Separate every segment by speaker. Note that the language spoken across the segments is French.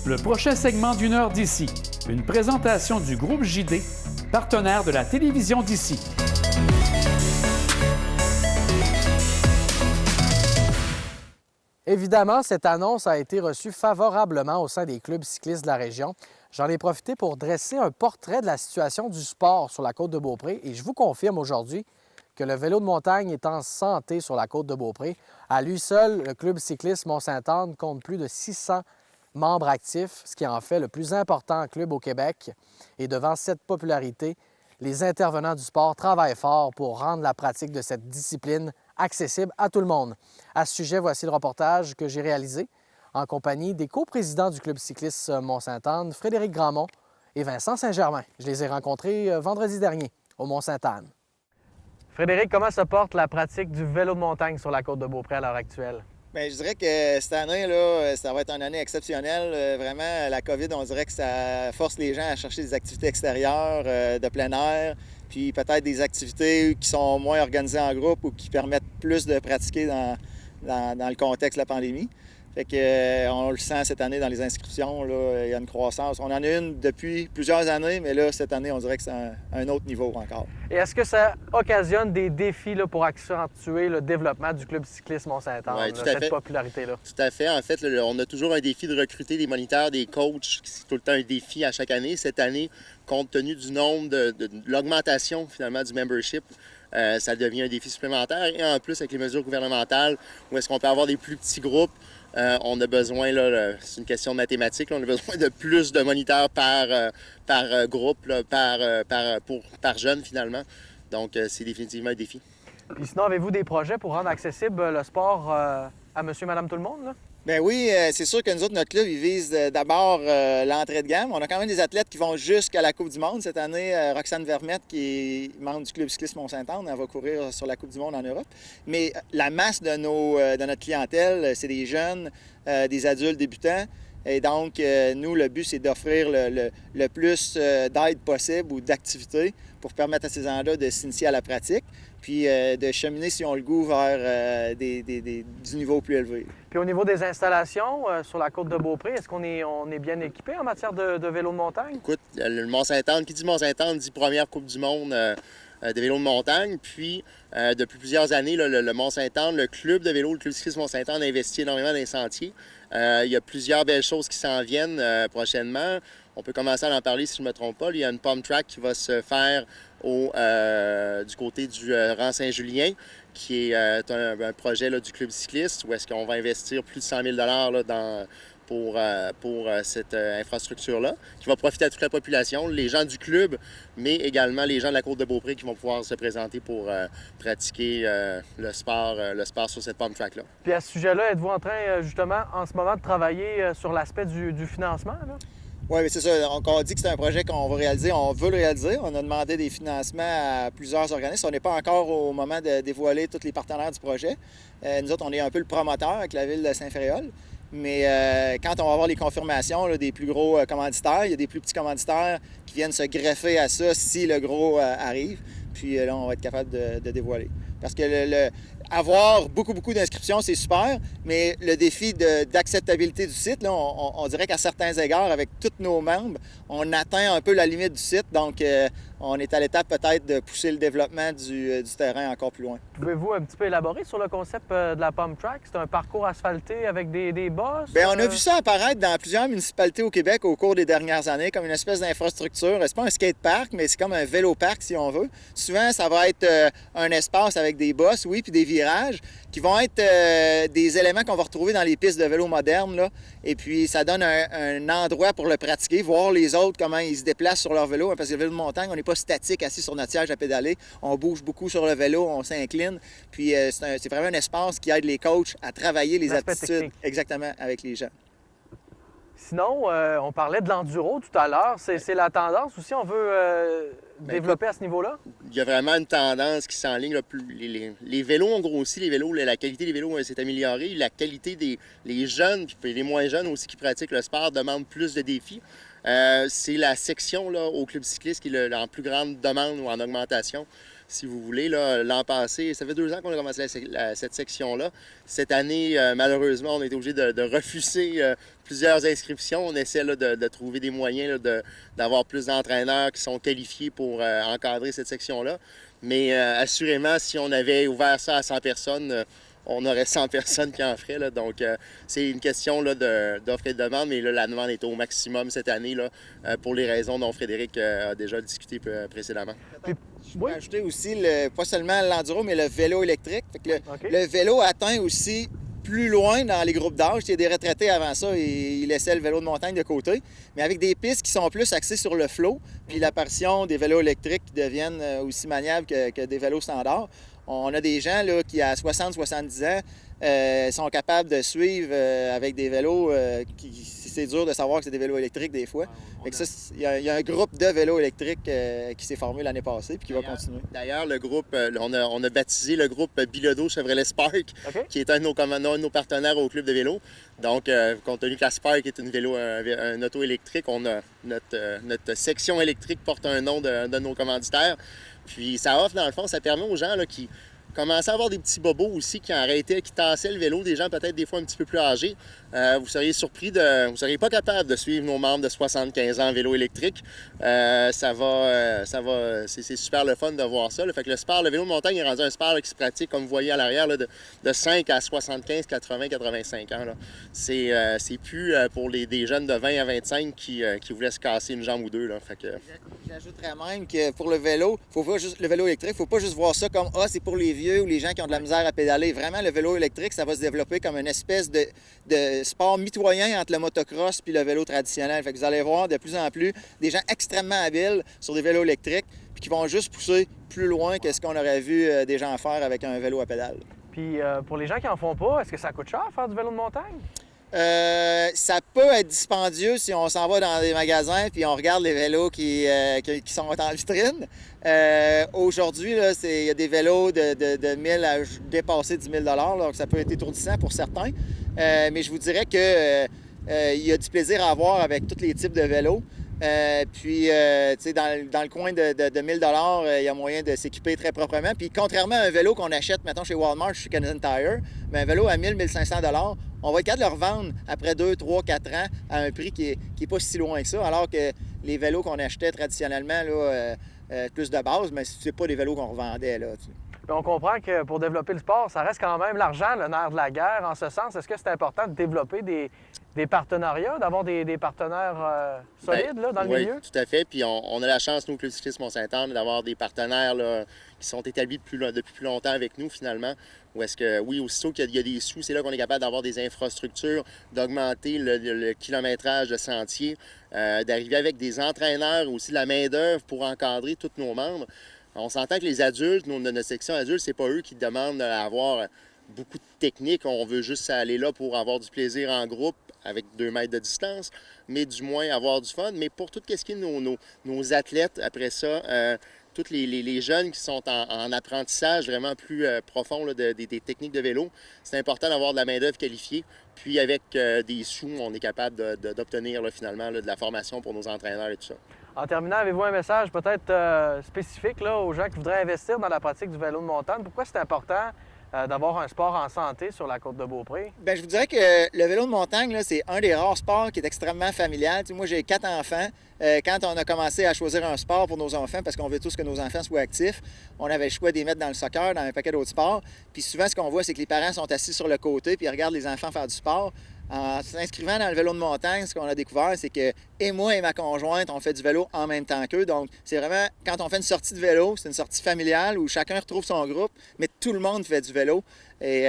Speaker 1: Le prochain segment d'une heure d'ici, une présentation du groupe JD, partenaire de la télévision d'ici.
Speaker 2: Évidemment, cette annonce a été reçue favorablement au sein des clubs cyclistes de la région. J'en ai profité pour dresser un portrait de la situation du sport sur la côte de Beaupré et je vous confirme aujourd'hui que le vélo de montagne est en santé sur la côte de Beaupré. À lui seul, le club cycliste Mont-Sainte-Anne compte plus de 600 membres actifs, ce qui en fait le plus important club au Québec. Et devant cette popularité, les intervenants du sport travaillent fort pour rendre la pratique de cette discipline accessible à tout le monde. À ce sujet, voici le reportage que j'ai réalisé en compagnie des coprésidents du club cycliste Mont-Sainte-Anne, Frédéric Grandmont et Vincent Saint-Germain. Je les ai rencontrés vendredi dernier au Mont-Sainte-Anne. Frédéric, comment se porte la pratique du vélo de montagne sur la côte de Beaupré à l'heure actuelle?
Speaker 3: Bien, je dirais que cette année, là, ça va être une année exceptionnelle. Vraiment, la COVID, on dirait que ça force les gens à chercher des activités extérieures, de plein air, puis peut-être des activités qui sont moins organisées en groupe ou qui permettent plus de pratiquer dans le contexte de la pandémie. Fait que, on le sent cette année dans les inscriptions, là, il y a une croissance. On en a une depuis plusieurs années, mais là, cette année, on dirait que c'est un autre niveau encore.
Speaker 2: Et est-ce que ça occasionne des défis là, pour accentuer le développement du club cycliste Mont-Sainte-Anne,
Speaker 4: Oui,
Speaker 2: cette popularité-là?
Speaker 4: Tout à fait. En fait, là, on a toujours un défi de recruter des moniteurs, des coachs. C'est tout le temps un défi à chaque année. Cette année, compte tenu du nombre de l'augmentation finalement du membership, ça devient un défi supplémentaire. Et en plus, avec les mesures gouvernementales, où est-ce qu'on peut avoir des plus petits groupes, on a besoin, là, c'est une question de mathématiques, là, on a besoin de plus de moniteurs par groupe, là, par jeune finalement. Donc, c'est définitivement un défi.
Speaker 2: Puis sinon, avez-vous des projets pour rendre accessible le sport à monsieur, madame, tout le monde, là?
Speaker 3: Bien oui, c'est sûr que nous autres, notre club, il vise d'abord l'entrée de gamme. On a quand même des athlètes qui vont jusqu'à la Coupe du Monde. Cette année, Roxane Vermette, qui est membre du club cycliste Mont-Sainte-Anne, elle va courir sur la Coupe du Monde en Europe. Mais la masse de notre clientèle, c'est des jeunes, des adultes débutants. Et donc, nous, le but, c'est d'offrir le plus d'aide possible ou d'activités pour permettre à ces gens-là de s'initier à la pratique, puis de cheminer, si on le goût, vers du niveau plus élevé.
Speaker 2: Puis au niveau des installations sur la côte de Beaupré, est-ce qu'on est bien équipé en matière de vélo de montagne?
Speaker 4: Écoute, le Mont-Sainte-Anne, qui dit Mont-Sainte-Anne dit première Coupe du monde de vélo de montagne. Puis, depuis plusieurs années, là, le Mont-Sainte-Anne, le club de vélo, le club cycliste Mont-Sainte-Anne investit énormément dans les sentiers. Il y a plusieurs belles choses qui s'en viennent prochainement. On peut commencer à en parler si je ne me trompe pas. Il y a une pump track qui va se faire du côté du rang Saint-Julien, qui est un projet là, du club cycliste, où est-ce qu'on va investir plus de 100 000 là, pour cette infrastructure-là, qui va profiter à toute la population, les gens du club, mais également les gens de la côte de Beaupré qui vont pouvoir se présenter pour pratiquer le sport sur cette pump track-là.
Speaker 2: Puis à ce sujet-là, êtes-vous en train, justement, en ce moment, de travailler sur l'aspect du financement, là?
Speaker 3: Oui, mais c'est ça. Donc, on dit que c'est un projet qu'on va réaliser. On veut le réaliser. On a demandé des financements à plusieurs organismes. On n'est pas encore au moment de dévoiler tous les partenaires du projet. Nous autres, on est un peu le promoteur avec la ville de Saint-Féréol. Mais quand on va avoir les confirmations là, des plus gros commanditaires, il y a des plus petits commanditaires qui viennent se greffer à ça si le gros arrive. Puis là, on va être capable de dévoiler. Parce que avoir beaucoup d'inscriptions, c'est super, mais le défi d'acceptabilité du site, là, on dirait qu'à certains égards, avec tous nos membres, on atteint un peu la limite du site. Donc, on est à l'étape peut-être de pousser le développement du terrain encore plus loin.
Speaker 2: Pouvez-vous un petit peu élaborer sur le concept de la pump track? C'est un parcours asphalté avec des bosses?
Speaker 3: Bien, on a vu ça apparaître dans plusieurs municipalités au Québec au cours des dernières années comme une espèce d'infrastructure. C'est pas un skate-park, mais c'est comme un vélo-parc, si on veut. Souvent, ça va être un espace avec des bosses, oui, puis des virages qui vont être des éléments qu'on va retrouver dans les pistes de vélo modernes, là. Et puis, ça donne un endroit pour le pratiquer, voir les autres, comment ils se déplacent sur leur vélo. Parce que le vélo de montagne, on n'est pas statique, assis sur notre siège à pédaler. On bouge beaucoup sur le vélo, on s'incline. Puis, c'est vraiment un espace qui aide les coachs à travailler les aptitudes
Speaker 2: technique.
Speaker 3: Exactement avec les gens.
Speaker 2: Sinon, on parlait de l'enduro tout à l'heure. C'est la tendance aussi, on veut développer à ce niveau-là?
Speaker 4: Il y a vraiment une tendance qui s'enligne. Là, les vélos ont grossi, la qualité des vélos s'est améliorée. La qualité des jeunes, puis les moins jeunes aussi qui pratiquent le sport demandent plus de défis. C'est la section là, au club cycliste qui est en plus grande demande ou en augmentation. si vous voulez. L'an passé, ça fait 2 ans qu'on a commencé cette section-là. Cette année, malheureusement, on a été obligé de refuser plusieurs inscriptions. On essaie là, de trouver des moyens là, d'avoir plus d'entraîneurs qui sont qualifiés pour encadrer cette section-là. Mais assurément, si on avait ouvert ça à 100 personnes, on aurait 100 personnes qui en feraient. Là. Donc, c'est une question d'offre et de demande, mais là, la demande est au maximum cette année là, pour les raisons dont Frédéric a déjà discuté précédemment.
Speaker 3: Je peux ajouter aussi, pas seulement l'enduro, mais le vélo électrique. Fait que le vélo atteint aussi plus loin dans les groupes d'âge. Il y a des retraités avant ça, ils laissaient le vélo de montagne de côté, mais avec des pistes qui sont plus axées sur le flow, puis l'apparition des vélos électriques qui deviennent aussi maniables que des vélos standards. On a des gens là, qui, à 60-70 ans, sont capables de suivre avec des vélos c'est dur de savoir que c'est des vélos électriques des fois. Il y a un groupe de vélos électriques qui s'est formé l'année passée et qui va continuer.
Speaker 4: D'ailleurs, le groupe, on a baptisé le groupe Bilodeau Chevrolet Spark, qui est un de nos partenaires au club de vélo. Donc, compte tenu que la Spark est un auto électrique, on a notre section électrique porte un nom de nos commanditaires. Puis ça offre, dans le fond, ça permet aux gens là, qui commençaient à avoir des petits bobos aussi qui arrêtaient, qui tassaient le vélo, des gens peut-être des fois un petit peu plus âgés. Vous seriez surpris vous seriez pas capable de suivre nos membres de 75 ans en vélo électrique. C'est super le fun de voir ça. Là. Fait que le vélo de montagne est rendu un sport là, qui se pratique, comme vous voyez à l'arrière, là, de 5 à 75, 80, 85 ans. Là. C'est plus pour des jeunes de 20 à 25 qui voulaient se casser une jambe ou deux. Là. Fait que...
Speaker 3: J'ajouterais même que pour le vélo, le vélo électrique, il ne faut pas juste voir ça comme « Ah, c'est pour les vieux ou les gens qui ont de la misère à pédaler ». Vraiment, le vélo électrique, ça va se développer comme une espèce de sport mitoyen entre le motocross puis le vélo traditionnel. Fait que vous allez voir de plus en plus des gens extrêmement habiles sur des vélos électriques puis qui vont juste pousser plus loin que ce qu'on aurait vu des gens faire avec un vélo à pédale.
Speaker 2: Puis pour les gens qui en font pas, est-ce que ça coûte cher faire du vélo de montagne?
Speaker 3: Ça peut être dispendieux si on s'en va dans des magasins puis on regarde les vélos qui sont en vitrine. Aujourd'hui, il y a des vélos de 1000 à dépasser 10 000 $, donc ça peut être étourdissant pour certains. Mais je vous dirais que il y a du plaisir à avoir avec tous les types de vélos. Puis, tu sais, dans le coin de 1000 $, il y a moyen de s'équiper très proprement. Puis, contrairement à un vélo qu'on achète, mettons, chez Walmart, chez Canadian Tire, mais un vélo à 1000 500 $, on va être capable de le revendre après 2, 3, 4 ans à un prix qui est pas si loin que ça, alors que les vélos qu'on achetait traditionnellement, là, plus de base, mais c'est pas des vélos qu'on revendait, là, tu sais.
Speaker 2: On comprend que pour développer le sport, ça reste quand même l'argent, le nerf de la guerre. En ce sens, est-ce que c'est important de développer des partenariats, d'avoir des partenaires solides là, dans le milieu?
Speaker 4: Oui, tout à fait. Puis on a la chance, nous, au Club cycliste Mont-Saint-Anne, d'avoir des partenaires là, qui sont établis depuis plus longtemps avec nous, finalement. Où est-ce que, oui, aussitôt qu'il y a des sous, c'est là qu'on est capable d'avoir des infrastructures, d'augmenter le kilométrage de sentiers, d'arriver avec des entraîneurs, aussi de la main-d'œuvre pour encadrer tous nos membres. On s'entend que les adultes, de notre section adulte, c'est pas eux qui demandent d'avoir beaucoup de technique. On veut juste aller là pour avoir du plaisir en groupe avec 2 mètres de distance, mais du moins avoir du fun. Mais pour tout ce qui est nos athlètes, après ça, tous les jeunes qui sont en apprentissage vraiment plus profond là, des techniques de vélo, c'est important d'avoir de la main-d'œuvre qualifiée. Puis avec des sous, on est capable d'obtenir là, finalement là, de la formation pour nos entraîneurs et tout ça.
Speaker 2: En terminant, avez-vous un message peut-être spécifique là, aux gens qui voudraient investir dans la pratique du vélo de montagne? Pourquoi c'est important d'avoir un sport en santé sur la côte de Beaupré?
Speaker 3: Bien, je vous dirais que le vélo de montagne, là, c'est un des rares sports qui est extrêmement familial. Tu sais, moi, j'ai 4 enfants. Quand on a commencé à choisir un sport pour nos enfants, parce qu'on veut tous que nos enfants soient actifs, on avait le choix de les mettre dans le soccer, dans un paquet d'autres sports. Puis souvent, ce qu'on voit, c'est que les parents sont assis sur le côté puis ils regardent les enfants faire du sport. En s'inscrivant dans le vélo de montagne, ce qu'on a découvert, c'est que moi et ma conjointe, on fait du vélo en même temps qu'eux. Donc, c'est vraiment, quand on fait une sortie de vélo, c'est une sortie familiale où chacun retrouve son groupe, mais tout le monde fait du vélo. Et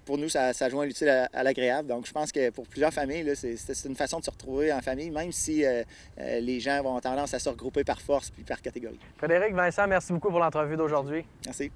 Speaker 3: pour nous, ça joint l'utile à l'agréable. Donc, je pense que pour plusieurs familles, là, c'est une façon de se retrouver en famille, même si les gens vont avoir tendance à se regrouper par force puis par catégorie.
Speaker 2: Frédéric, Vincent, merci beaucoup pour l'entrevue d'aujourd'hui.
Speaker 3: Merci.